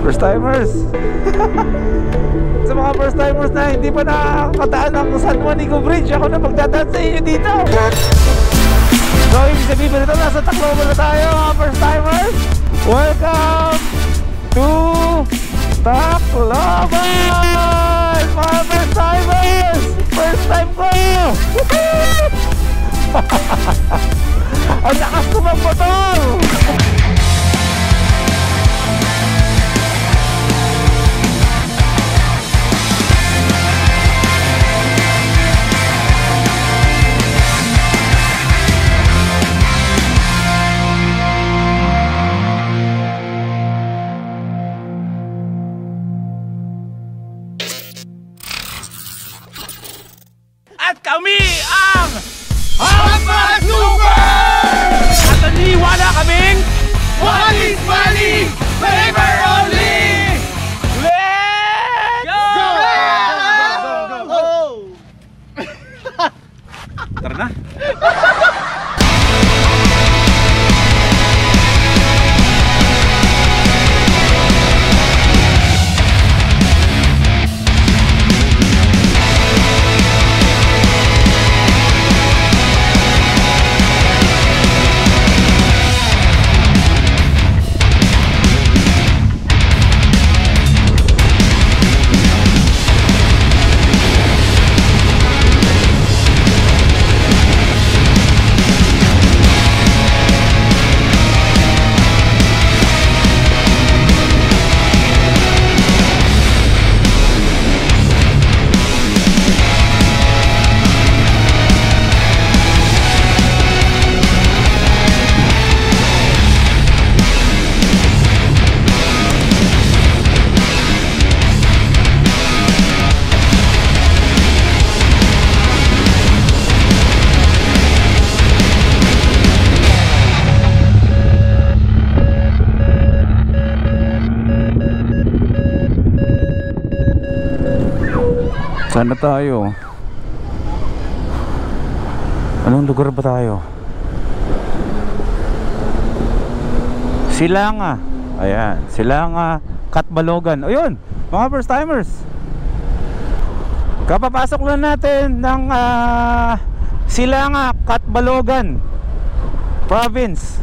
First timers. Sa mga first timers na hindi pa nakakataan ng San Juanico Bridge, ako na magdadaan sa inyo dito. So ibig sabihin nito, nasa Tacloban na tayo mga first timers. Welcome to Tacloban, mga first timers. First time ko. Ang lakas ko magmotor. At kami ang Hampas Super! At naniniwala kaming one is money, forever only! Let's go! Go! Tara na! Saan na tayo? Anong lugar ba tayo? Silanga. Ayan, Silanga, Catbalogan. O yun, mga first timers. Kapapasok lang natin ng Silanga, Catbalogan Province.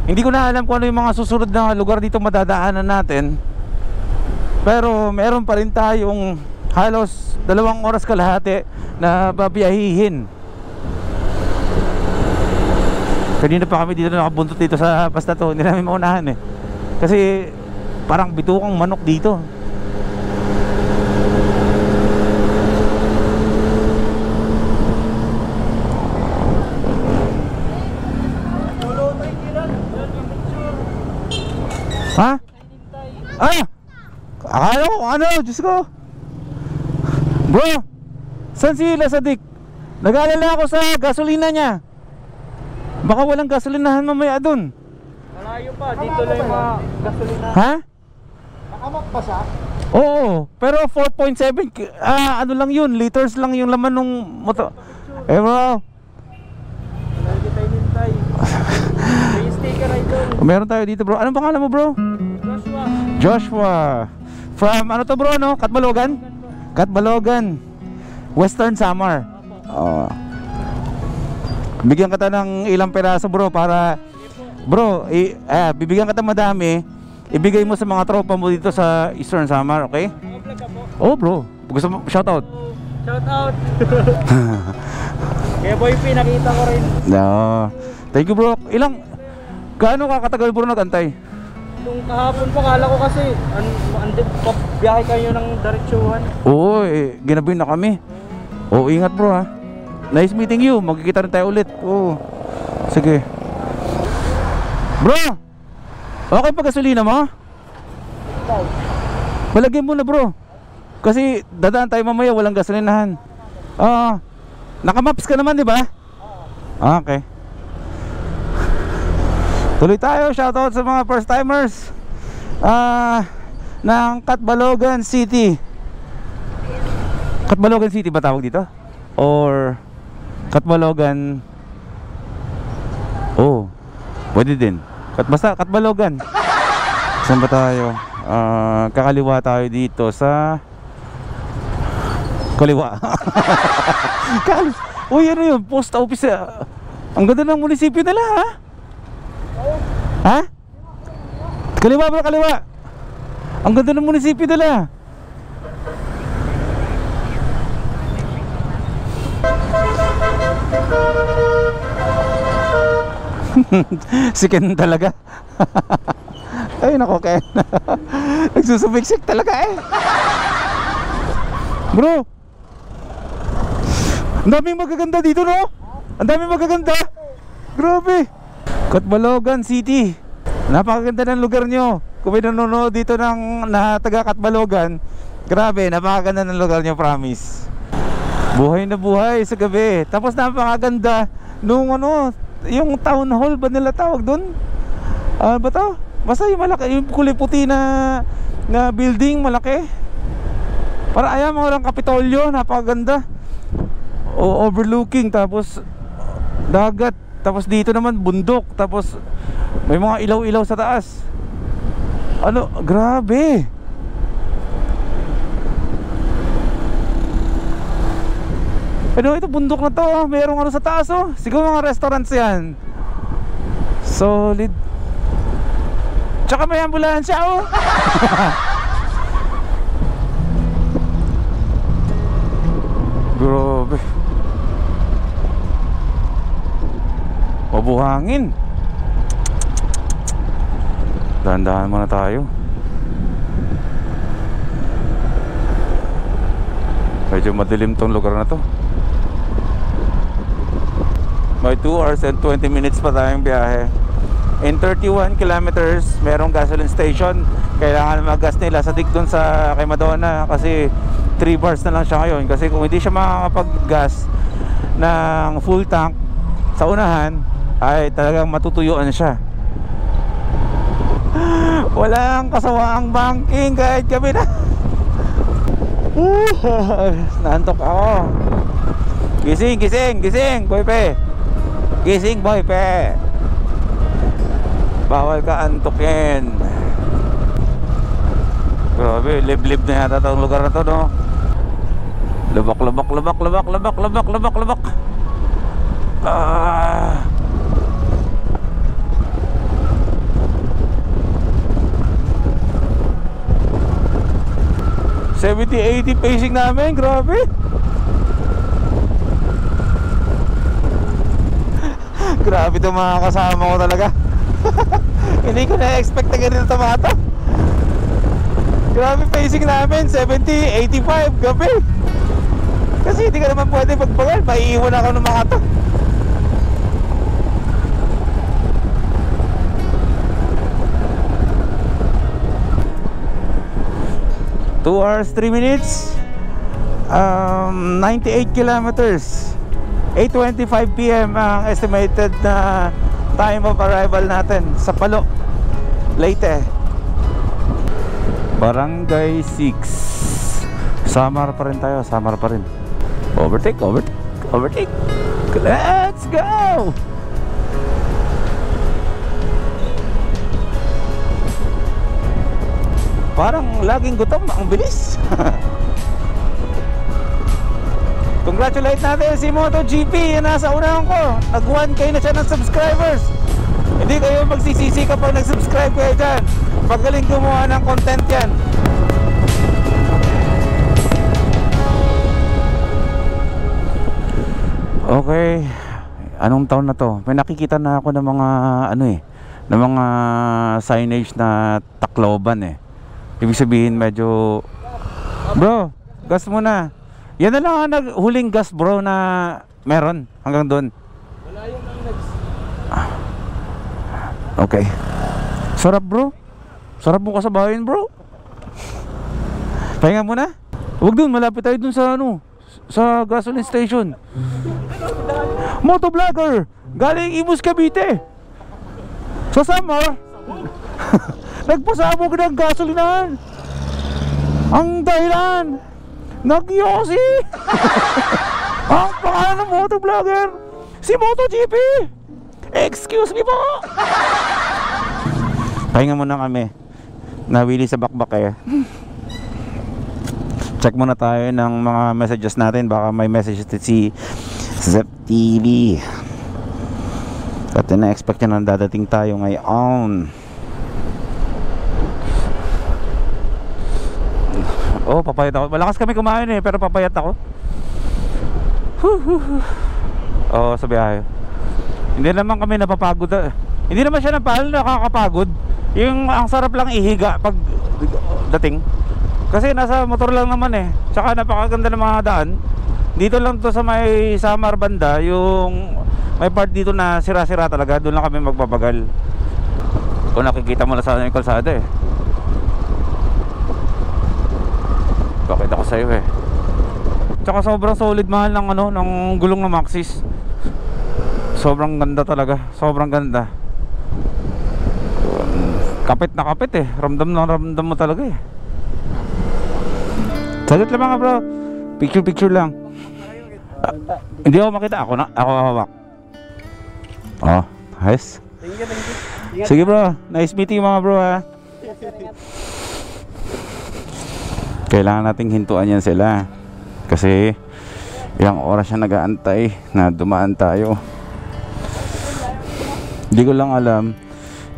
Hindi ko na alam kung ano yung mga susunod na lugar dito madadaanan natin. Pero meron pa rin tayong halos 2 oras kalahati na babiyahihin. Kanina pa kami dito nakabuntot dito sa basta to. Hindi namin maunahan eh. Kasi parang bitukang manok dito. Ha? Ah! Akala ko ano, Diyos ko. Bro, saan si Lasadik? Nag-aalala ako sa gasolina niya. Baka walang gasolinahan mamaya dun. Malayo pa, dito lang yung mga gasolina. Ha? Nakamap ba siya? Oo, pero 4.7 ano lang yun, liters lang yung laman ng motor. Eh bro, Lagi tayo nintay. May sticker ay doon. meron tayo dito bro. Anong pangalan mo bro? Joshua. Joshua. From ano to bro no? Catbalogan? Catbalogan, Western Samar. Bigyan kita ng ilang peraso bro para bro, bibigyan kita madami. Ibigay mo sa mga tropa mo dito sa Eastern Samar, okay? Oh bro, gusto mo shout out? Shout out. Kaya boy P, nakita ko rin. No. Thank you bro. Gaano ka katagal bro nagantay? Nung kahapon pa, kala ko kasi biyahe kayo ng diretsuhan. Oo, ginabi na kami. Oo, ingat bro ha. Nice meeting you. Magkikita rin tayo ulit. Oo. Sige. Bro, okay pa gasolina mo? Palagyan mo na bro. Kasi dadaan tayo mamaya, walang gasolinahan. Nakamaps ka naman di ba? Okay. Tuloy tayo, shoutout sa mga first timers ng Catbalogan City. Catbalogan City ba tawag dito? Or Catbalogan? Oh, pwede din. Basta Catbalogan. Saan ba tayo? Kakaliwa tayo dito sa kaliwa. Uy, ano yun? Post office. Ang ganda ng munisipyo nila, ha? Ha? Kaliwa ba? Kaliwa? Ang ganda ng munisipyo nila. Si Ken talaga. Ay nako Ken. Nagsusubiksik talaga eh. Bro, ang daming magaganda dito, no? Ang daming magaganda. Grabe. Catbalogan City. Napakaganda ng lugar nyo. Kung may nanonood dito ng taga Catbalogan, grabe, napakaganda ng lugar nyo, promise. Buhay na buhay sa gabi. Tapos napakaganda nung ano, yung town hall ba nila tawag doon? Ba to? Basta yung malaki, yung kulay puti na building, malaki. Para ayan, mga walang Kapitolyo, napakaganda. Overlooking, tapos dagat, tapos dito naman bundok, tapos may mga ilaw-ilaw sa taas. Ano, grabe. Ano ito, bundok na to, mayroong ano sa taas, oh. Siguro mga restaurants yan. Solid. Tsaka may ambulansya, oh. Grabe. Mabuhangin. Dahan-dahan muna tayo. Medyo madilim tong lugar na to. May 2 hours and 20 minutes pa tayong biyahe. In 31 kilometers, merong gasoline station. Kailangan mag-gas nila sa doon sa kay Madonna kasi 3 bars na lang siya ngayon. Kasi kung hindi siya makakapag-gas ng full tank sa unahan, ay talagang matutuyuan siya. Walang kasawaang banking kahit gabi na. Naantok ako. Gising, gising, gising, boy pe. Gising, boy pe. Bawal ka antukin. Grabe, liblib na yata itong lugar na to, no? Lubak, lubak, lubak, lubak, lubak, lubak, lubak, lubak. 70-80 pacing namin, grabe. Grabe itong mga kasama ko talaga. Hindi ko na-expect na ganito tomato. Grabe pacing namin, 70-85 gabi. Kasi hindi ka naman pwede pagbagal, maiiwan ako ng mga to. Two hours, 3 minutes, 98 kilometers, 8:25 PM ang estimated na time of arrival natin sa Palo, Leyte. Barangay 6. Samar pa rin tayo, Samar pa rin. Overtake, overtake, overtake. Let's go! Parang laging gutom, ang bilis. Congratulate natin si MotoGP, nasa unahan ko. Nag 1K na siya ng subscribers. Hindi kayo magsisisi kapag nag-subscribe kayo dyan. Pagaling gumawa ng content yan. Okay, anong taon na to? May nakikita na ako ng mga ng mga signage na Tacloban eh. Ibig sabihin medyo, bro, gas muna. Yan na lang ang naghuling gas, bro, na meron hanggang doon. Wala yung next. Okay. Sarap, bro. Sarap mo kasabahin, bro. Pahinga muna. Huwag doon, malapit tayo doon sa sa gasoline station. Motovlogger galing Imus, Cavite. Sa Samar. Nagpasabog ng gasolinahan. Ang dahilan, nagyosi. Ang pangalan ng motovlogger, si MotoGP. Excuse me po. Pahinga muna kami. nawili sa bakbak eh. Check muna tayo ng mga messages natin. Baka may messages si Zep TV. At na-expect nyo na dadating tayo ngayon. Oh, papayat ako. Malakas kami kumain eh, pero papayat ako. Oh, sa biyahe. Hindi naman kami napapagod. Hindi naman siya nakakapagod. Yung ang sarap lang ihiga pag dating. Kasi nasa motor lang naman eh. Tsaka napakaganda ng mga daan. Dito lang to sa may Samar banda, yung may part dito na sira-sira talaga. Doon lang kami magbabagal. Kung nakikita mo na sana yung kalsada eh. Pakita ko sa'yo eh. Tsaka sobrang solid mahal ng ano, ng gulong ng Maxxis. Sobrang ganda talaga. Sobrang ganda. Kapit na kapit eh. Ramdam na ramdam mo talaga eh. Sagot lang mga bro. Picture lang. Hindi ako makita. Ako hawak. Oh, nice. Thank you. Sige bro. Nice meeting you mga bro ha. Kailangan nating hintuan yan sila. Kasi ilang oras siya nag-aantay na dumaan tayo. Hindi ko lang alam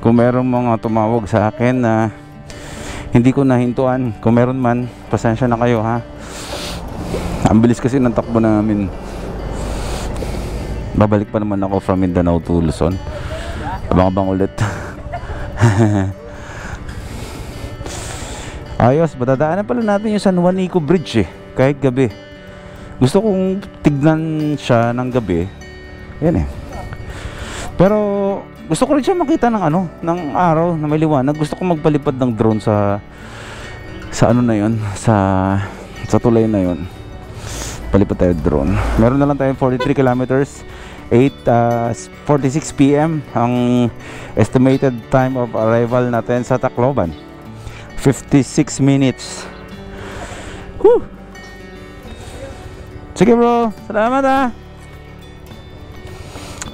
kung meron mga tumawag sa akin na hindi ko nahintuan. Kung meron man, pasensya na kayo ha. Ang bilis kasi ng takbo namin. Babalik pa naman ako from Mindanao to Luzon. Abang-abang ulit. Ayos, badadaanan pala natin yung San Juanico Bridge eh, kahit gabi. Gusto kong tignan siya ng gabi. Yan eh. Pero gusto ko rin siya makita ng ano, ng araw na may liwanag. Gusto kong magpalipad ng drone sa ano na yon, sa tulay na yon. Palipad tayo drone. Meron na lang tayo 43 kilometers. 8:46 PM ang estimated time of arrival natin sa Tacloban. 56 minutes. Whew. Sige bro, salamat ha.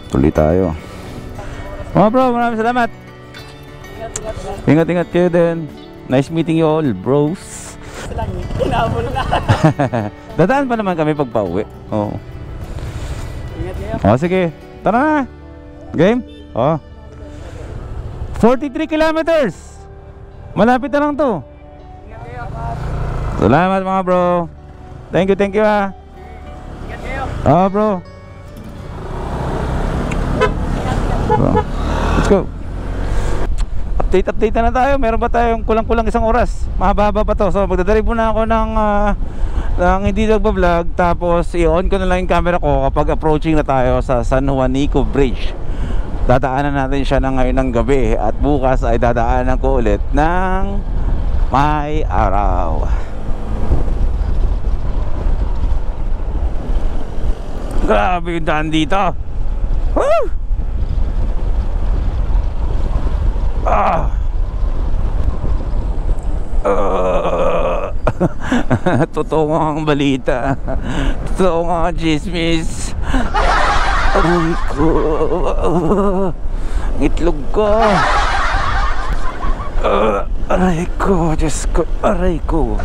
Tuloy tayo. Mga bro, maraming salamat. Ingat kayo din. Nice meeting you all bros. Dadaan pa naman kami pag pauwi. Oo. Oh, sige. Tara na. Game? Oh. 43 kilometers. Malapit na lang to. Salamat mga bro. Thank you ha. Oh bro. Let's go. Update na tayo. Meron ba tayong kulang-kulang isang oras? Mahaba pa to. So magdadrive muna ako ng hindi nagbablog. Tapos i-on ko na lang yung camera ko kapag approaching na tayo sa San Juanico Bridge. Dadaanan natin siya na ngayon ng gabi. At bukas ay dadaanan ko ulit ng may araw. Grabe yung daan dito. Woo! Totoo nga ang balita. Totoo nga ang chismis. Aray ko. Itlog ko. Aray ko. Diyos ko. Aray ko.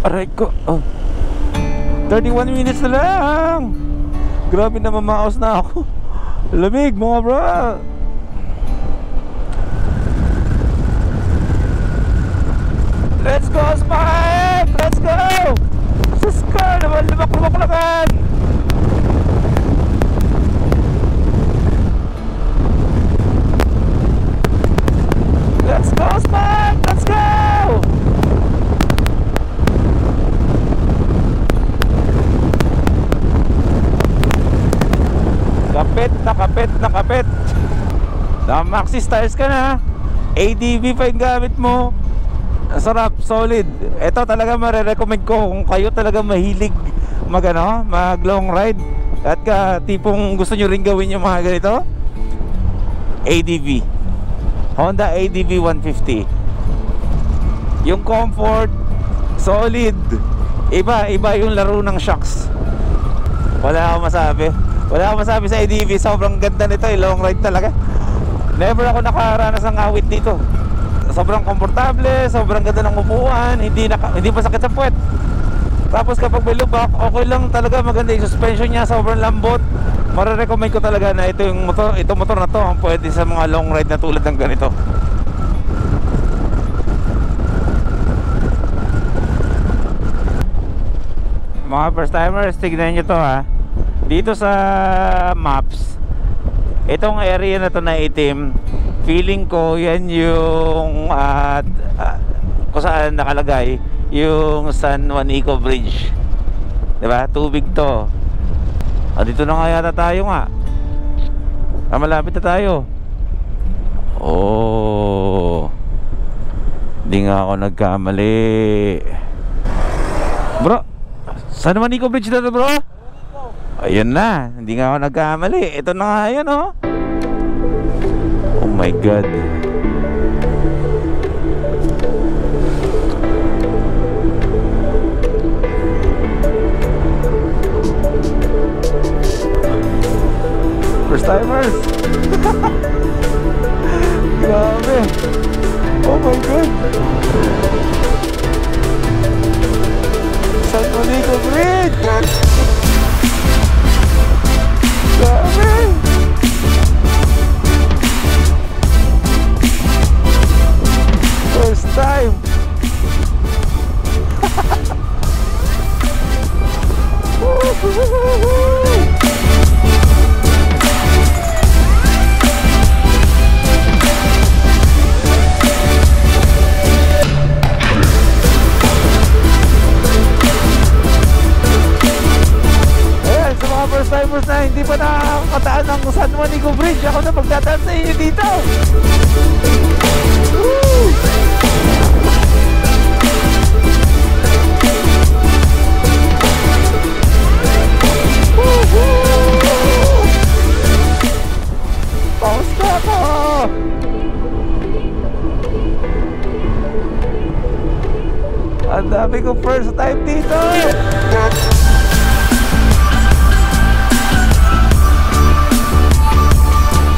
Aray ko. 31 minutes na lang. Grabe na, mamaos na ako. Lamig mga bro. Let's go Spike! Let's go! Sus ka naman, lumak-lumak-lakan. Let's go Spike! Let's go! Kapit. Maxxis tires ka na. ADV pa yung gamit mo. Sarap, solid. Ito talaga marirecommend ko kung kayo talaga mahilig mag long ride at tipong gusto nyo rin gawin yung mga ganito. ADV, Honda ADV 150. Yung comfort, solid. Iba yung laro ng shocks. Wala akong masabi. Wala akong masabi sa ADV. Sobrang ganda nito. Long ride talaga. Never ako nakaranas ng awit dito. Sobrang komportable, sobrang ganda ng upuan, hindi pa sakit sa puwet. Tapos kapag may lubak, okay lang talaga, maganda yung suspension niya, sobrang lambot. Mare-recommend ko talaga na itong motor na to ang pwede sa mga long ride na tulad ng ganito. Mga first timers, tignan nyo to ha. Dito sa maps, itong area na to na itim, feeling ko yan yung kung saan nakalagay yung San Juanico Bridge, diba? Tubig to. Dito na nga yata tayo nga. Malapit na tayo. Oh, di nga ako nagkamali. Bro, San Juanico Bridge na to, bro? Ayun na, hindi nga ako nagkamali. Ito na nga yan, oh. Oh my God. First timers. Grabe. Oh my God. San Juanico Bridge. Grabe. First time. First timers na hindi pa nakakataan ng San Juanico Bridge, ako na magdadaan sa inyo dito. Woo! Pause na ako. Ang dami ko first time dito.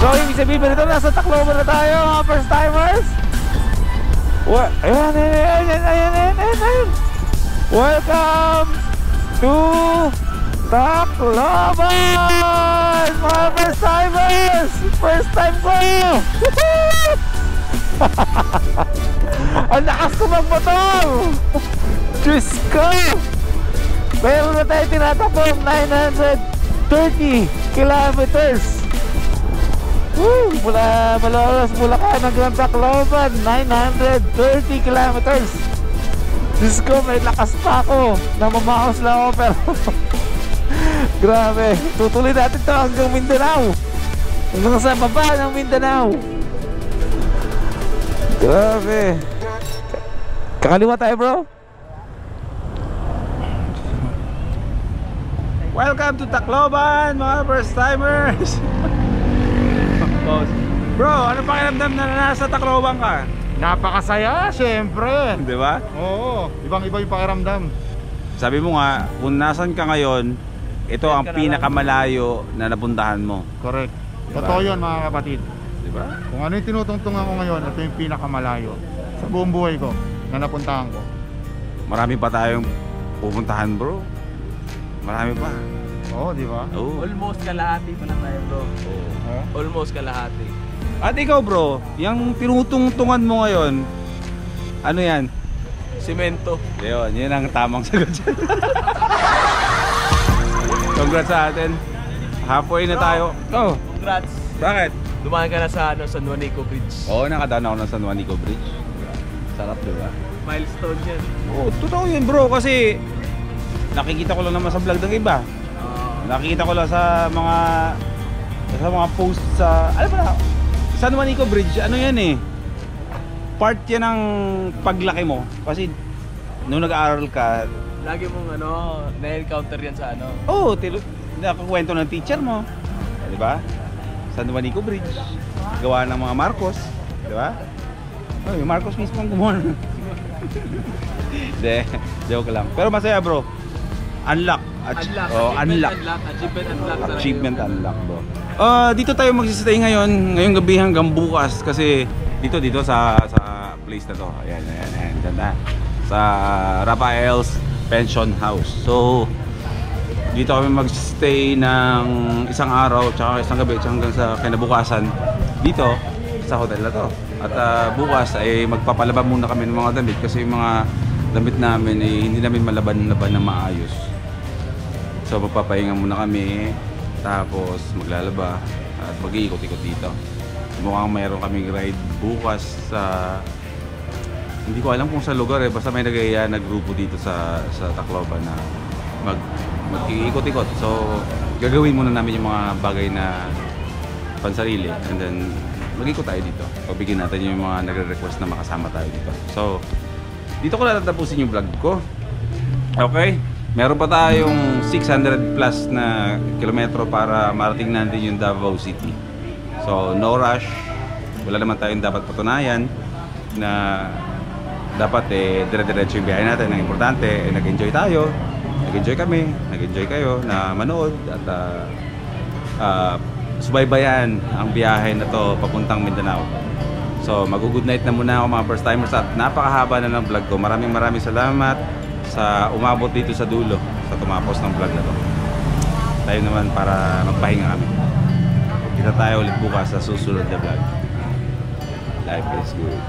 So, ibig sabihin ba nito, nasa Tacloban na tayo, mga first timers? Ayan. Welcome to Tacloban, mga first timers! First time ko! Ang lakas ko magmotor! Diyos ko! Meron na tayo tinatakbong 930 kilometers. Mula Malolos, Bulacan hanggang Tacloban, 930 kilometers. Diyos ko, may lakas pa ako. Namamahos lang ako pero grabe. Tutuloy natin to hanggang Mindanao, hanggang sa baba ng Mindanao. Grabe. Kakaliwa tayo, bro. Welcome to Tacloban, mga first timers. Bro, ano pakiramdam na nasa Tacloban ka? Napakasaya, syempre. Di ba? Oo, ibang-iba yung pakiramdam. Sabi mo nga, kung nasan ka ngayon, ito ang pinakamalayo na napuntahan mo. Correct. Diba? Totoo yun, mga kapatid. Di ba? Kung ano yung tinutungtungan ko ngayon, ito yung pinakamalayo sa buong buhay ko na napuntahan ko. Marami pa tayong pupuntahan, bro. Marami pa. Oo, di ba? Oo. Almost kalahati pa na tayo, bro. Oo. Almost kalahati. At ikaw, bro, yung tinutungtungan mo ngayon, ano yan? Semento. Yun ang tamang sagot dyan. Congrats sa atin. Halfway na tayo. Oh, Congrats. bakit? Dumaan ka na sa San Juanico Bridge. Oo, nakadaan ako ng San Juanico Bridge. Sarap, diba? Milestone yan. Oo, totoo yun, bro, kasi nakikita ko lang naman sa vlog ng iba. Nakikita ko lang sa mga posts sa, alam mo na, San Juanico Bridge, ano yan eh, part yan ng paglaki mo. Kasi nung nag-aaral ka, Lagi mong na-encounter yan sa nakakwento ng teacher mo, di ba? San Juanico Bridge, gawa ng mga Marcos, di ba? Oh, yung Marcos mismo ang gumawa. De, joke lang. Pero masaya, bro. Unlock. Unlock. Achievement unlock do. Dito tayo magsistay ngayong gabi hanggang bukas kasi dito sa place na to. Ayan. Diyan na. Sa Rafael's Pension House. So dito kami magstay ng isang araw tsaka isang gabi hanggang sa kinabukasan dito sa hotel na to. At bukas ay magpapalaba muna kami ng mga damit kasi yung mga damit namin ay hindi namin malaban-laban na maayos. So magpapahinga muna kami tapos maglalaba at mag-iikot-ikot dito. Mukhang mayroon kaming ride bukas sa hindi ko alam kung sa lugar basta may nagaya na grupo dito sa Tacloban na mag-iikot-ikot. So gagawin muna namin yung mga bagay na pansarili and then mag-ikot tayo dito. Pabigyan natin yung mga nagre-request na makasama tayo dito. So dito ko na tatapusin yung vlog ko. Okay? Meron pa tayong 600 plus na kilometro para marating natin yung Davao City. So no rush. Wala naman tayong dapat patunayan na dapat dire-diretso yung biyahe natin. Ang importante nag-enjoy tayo. Nag-enjoy kami, nag-enjoy kayo na manood at subaybayan ang biyahe na to papuntang Mindanao. So mag-good night na muna ako mga first timers at napakahaba na ng vlog ko. Maraming salamat sa umabot dito sa dulo sa tumapos ng vlog na to. Tayo naman para magpahinga kami. Kita tayo ulit bukas sa susunod na vlog. Life is good.